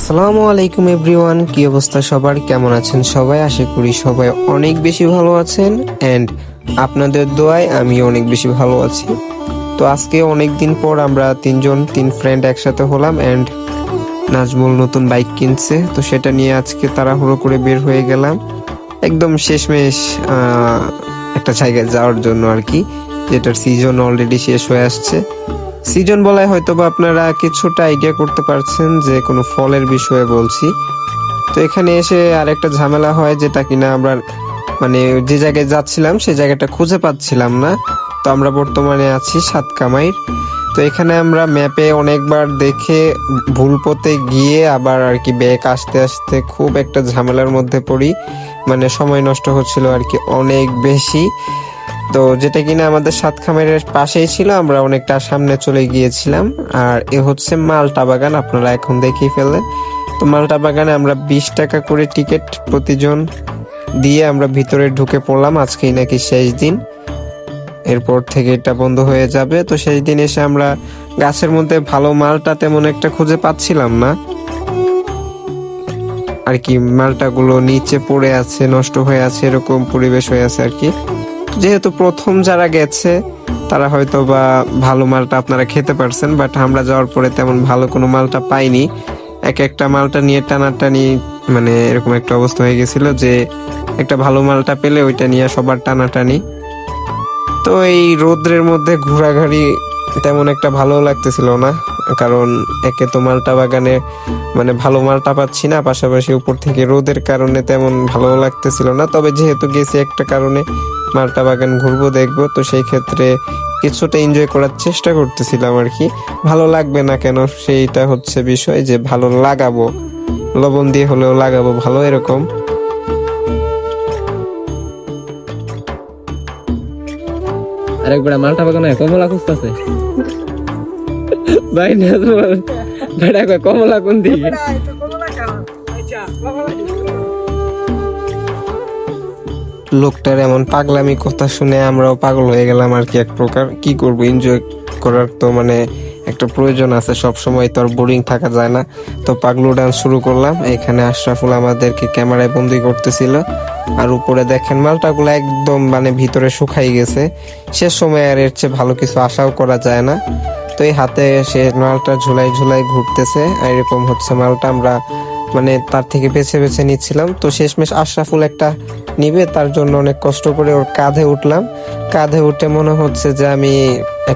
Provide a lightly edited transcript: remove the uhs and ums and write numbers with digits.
আসসালামু আলাইকুম এভরিওয়ান, কি অবস্থা সবার, কেমন আছেন সবাই? আশা করি সবাই অনেক বেশি ভালো আছেন এন্ড আপনাদের দোয়ায় আমি অনেক বেশি ভালো আছি। তো আজকে অনেক দিন পর আমরা তিন ফ্রেন্ড একসাথে হলাম এন্ড নাজমুল নতুন বাইক কিনছে, তো সেটা নিয়ে আজকে তাড়াহুড়ো করে বের হয়ে গেলাম একদম শেষমেশ একটা জায়গায় যাওয়ার জন্য আর কি, যেটার সিজন অলরেডি শেষ হয়ে আসছে। সিজন বলায় হয়তো বা আপনারা কিছুটা আইডিয়া করতে পারছেন যে কোনো ফলের বিষয়ে বলছি। তো এখানে এসে আরেকটা ঝামেলা হয়, যেটা কিনা আমরা মানে যে জায়গায় যাচ্ছিলাম সে জায়গাটা খুঁজে পাচ্ছিলাম না। তো আমরা বর্তমানে আছি সাতকামাইর। তো এখানে আমরা ম্যাপে অনেকবার দেখে ভুল পথে গিয়ে আবার আর কি ব্যাক আসতে আসতে খুব একটা ঝামেলার মধ্যে পড়ি, মানে সময় নষ্ট হচ্ছিল আর কি অনেক বেশি। তো যেটা কিনা আমাদের সাতখামেরের পাশেই ছিল, আমরা অনেকটা সামনে চলে গিয়েছিলাম। আর এ হচ্ছে মালটা বাগান, আপনারা এখন দেখেই ফেললেন। তো মালটা বাগানে আমরা 20 টাকা করে টিকিট প্রতিজন দিয়ে আমরা ভিতরে ঢুকে পড়লাম। আজকেই নাকি শেষ দিন, এরপর থেকে এটা বন্ধ হয়ে যাবে। তো শেষ দিন এসে আমরা গাছের মধ্যে ভালো মালটা তেমন একটা খুঁজে পাচ্ছিলাম না আর কি, মালটাগুলো নিচে পড়ে আছে, নষ্ট হয়ে আছে, এরকম পরিবেশ হয়ে আছে আর কি। যেহেতু প্রথম যারা গেছে তারা হয়তো বা ভালো মালটা আপনারা খেতে পারছেন, বাট আমরা যাওয়ার পরে তেমন ভালো কোনো মালটা পাইনি। একটা মালটা নিয়ে টানাটানি, মানে এরকম একটা অবস্থা হয়ে গেছিল যে একটা ভালো মালটা পেলে ওইটা নিয়ে সবার টানাটানি। তো এই রোদ্রের মধ্যে ঘোরাঘুরি তেমন একটা ভালো লাগতেছিল না, কারণ একে তো মালটা বাগানে মানে ভালো মালটা পাচ্ছি না, পাশাপাশি উপর থেকে রোদের কারণে তেমন ভালো লাগতেছিল না। তবে যেহেতু গেছি একটা কারণে, মালটা বাগান ঘুরবো দেখবো, তো সেই ক্ষেত্রে কিছুটা এনজয় করার চেষ্টা করতেছিলাম আর কি। ভালো লাগবে না কেন সেইটা হচ্ছে বিষয়, যে ভালো লাগাবো, লবণ দিয়ে হলেও লাগাবো ভালো, এরকম। আরেকবার মালটা বাগানে কমলা খুঁজতেছে ভাই নাজমুল বেটা কয় কমলা কোন দিকে? লোকটার এমন পাগলামি কথা শুনে আমরাও পাগল হয়ে গেলাম আর কি এক প্রকার। কি করব, এনজয় করার তো মানে একটা প্রয়োজন আছে, সব সময় তো আর বোরিং থাকা যায় না। তো পাগলু ডান্স শুরু করলাম। এখানে আশরাফুল আমাদেরকে ক্যামেরায় বন্দি করতেছিল। আর উপরে দেখেন মালটাগুলো একদম মানে ভিতরে শুকাই গেছে, সে সময় আর এর চেয়ে ভালো কিছু আশাও করা যায় না। তো এই হাতে সে মালটা ঝুলাই ঝুলাই ঘুরতেছে, আর এরকম হচ্ছে মালটা আমরা মানে তার থেকে বেছে বেছে নিচ্ছিলাম। তো শেষমেশ আশরাফুল একটা নিবে, তার জন্য অনেক কষ্ট করে ওর কাঁধে উঠলাম। কাঁধে উঠে মনে হচ্ছে যে আমি